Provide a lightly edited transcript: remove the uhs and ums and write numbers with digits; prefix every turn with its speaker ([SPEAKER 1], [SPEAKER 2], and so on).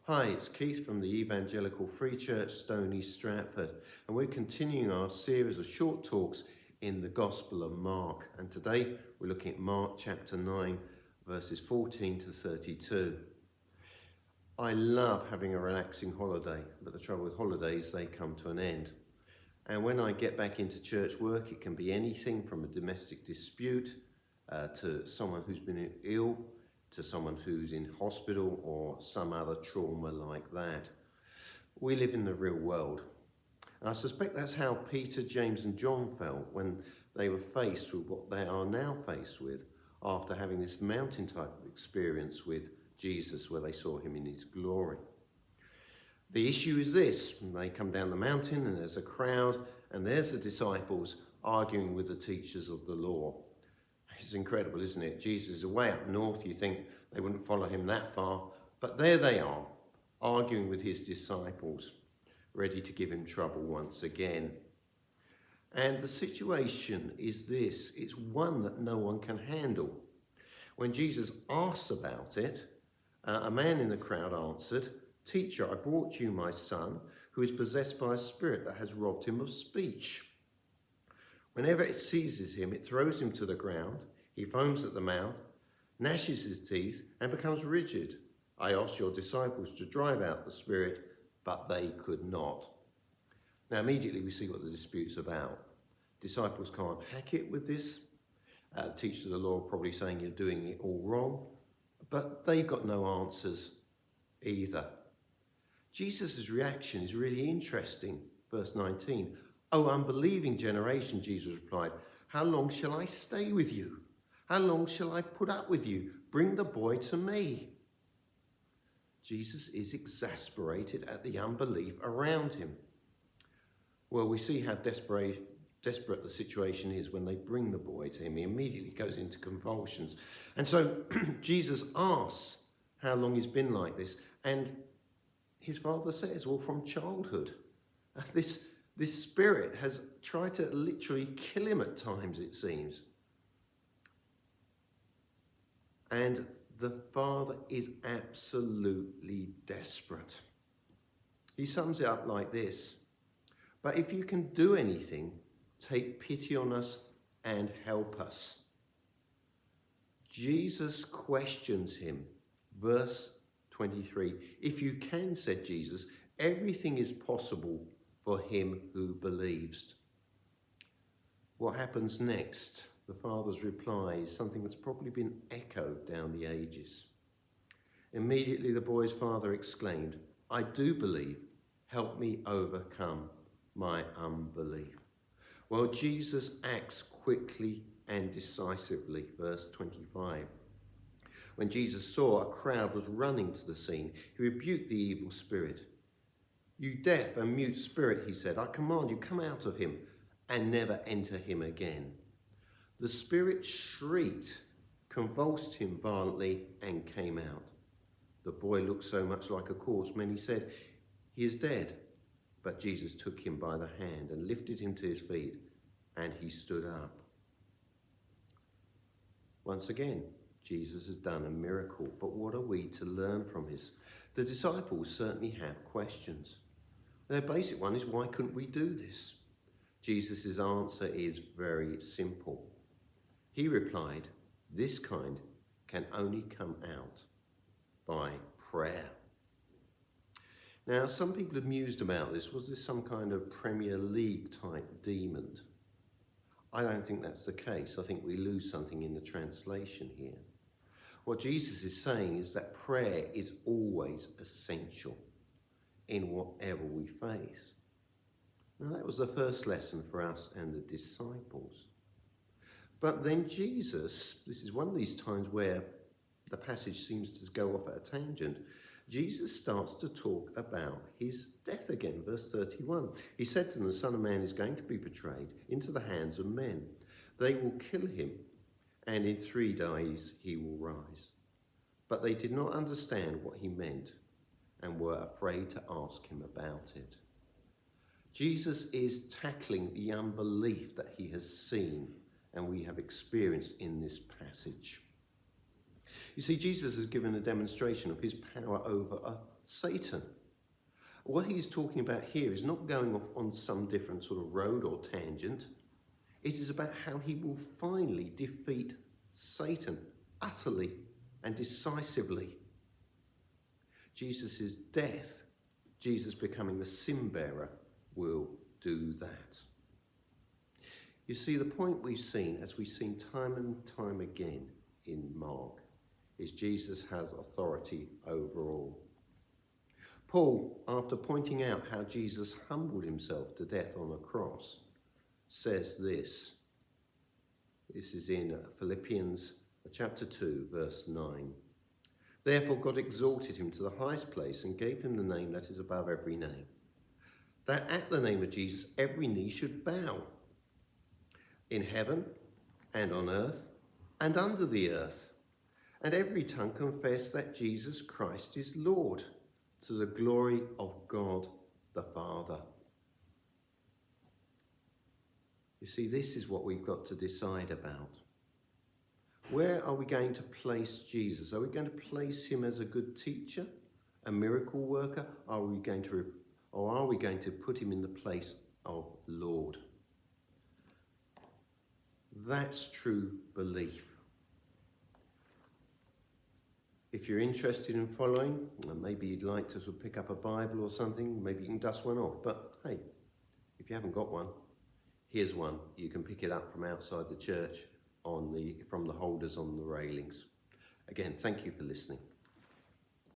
[SPEAKER 1] Hi, it's Keith from the Evangelical Free Church, Stony Stratford, and we're continuing our series of short talks in the Gospel of Mark. And today we're looking at Mark chapter 9, verses 14 to 32. I love having a relaxing holiday, but the trouble with holidays, they come to an end. And when I get back into church work, it can be anything from a domestic dispute to someone who's been ill, to someone who's in hospital or some other trauma like that. We live in the real world. And I suspect that's how Peter, James and John felt when they were faced with what they are now faced with after having this mountain type of experience with Jesus where they saw him in his glory. The issue is this: they come down the mountain and there's a crowd and there's the disciples arguing with the teachers of the law. It's incredible, isn't it? Jesus is way up north. You think they wouldn't follow him that far. But there they are, arguing with his disciples, ready to give him trouble once again. And the situation is this. It's one that no one can handle. When Jesus asks about it, a man in the crowd answered, "Teacher, I brought you my son, who is possessed by a spirit that has robbed him of speech. Whenever it seizes him, it throws him to the ground. He foams at the mouth, gnashes his teeth, and becomes rigid. I asked your disciples to drive out the spirit, but they could not." Now, immediately we see what the dispute's about. Disciples can't hack it with this. Teachers of the law are probably saying you're doing it all wrong, but they've got no answers either. Jesus' reaction is really interesting. Verse 19. "O unbelieving generation," Jesus replied, "how long shall I stay with you? How long shall I put up with you? Bring the boy to me." Jesus is exasperated at the unbelief around him. Well, we see how desperate the situation is when they bring the boy to him. He immediately goes into convulsions. And so Jesus asks how long he's been like this. And his father says, well, from childhood. This spirit has tried to literally kill him at times, it seems. And the father is absolutely desperate. He sums it up like this: "But if you can do anything, take pity on us and help us." Jesus questions him. Verse 23, "If you can," said Jesus, "everything is possible for him who believes." What happens next? The father's reply is something that's probably been echoed down the ages. Immediately the boy's father exclaimed, "I do believe. Help me overcome my unbelief." Well, Jesus acts quickly and decisively. Verse 25. When Jesus saw a crowd was running to the scene, he rebuked the evil spirit. "You deaf and mute spirit," he said, "I command you, come out of him and never enter him again." The spirit shrieked, convulsed him violently, and came out. The boy looked so much like a corpse, many said, "He is dead." But Jesus took him by the hand and lifted him to his feet, and he stood up. Once again, Jesus has done a miracle, but what are we to learn from this? The disciples certainly have questions. Their basic one is, why couldn't we do this? Jesus' answer is very simple. He replied, this kind can only come out by prayer. Now, some people have mused about this. Was this some kind of Premier League type demon? I don't think that's the case. I think we lose something in the translation here. What Jesus is saying is that prayer is always essential in whatever we face. Now, that was the first lesson for us and the disciples. But then Jesus, this is one of these times where the passage seems to go off at a tangent. Jesus starts to talk about his death again. Verse 31. He said to them, "The Son of Man is going to be betrayed into the hands of men. They will kill him, and in 3 days he will rise." But they did not understand what he meant and were afraid to ask him about it. Jesus is tackling the unbelief that he has seen and we have experienced in this passage. You see, Jesus has given a demonstration of his power over Satan. What he's talking about here is not going off on some different sort of road or tangent. It is about how he will finally defeat Satan utterly and decisively. Jesus' death, Jesus becoming the sin bearer, will do that. You see, the point we've seen, as we've seen time and time again in Mark, is Jesus has authority over all. Paul, after pointing out how Jesus humbled himself to death on a cross, says this. This is in Philippians chapter 2, verse 9. Therefore God exalted him to the highest place and gave him the name that is above every name, that at the name of Jesus every knee should bow, in heaven and on earth and under the earth, and every tongue confess that Jesus Christ is Lord, to the glory of God the Father. You see, this is what we've got to decide about. Where are we going to place Jesus? Are we going to place him as a good teacher, a miracle worker? Or are we going to put him in the place of Lord? That's true belief. If you're interested in following, maybe you'd like to sort of pick up a Bible or something, maybe you can dust one off. But hey, if you haven't got one, here's one. You can pick it up from outside the church from the holders on the railings. Again, thank you for listening.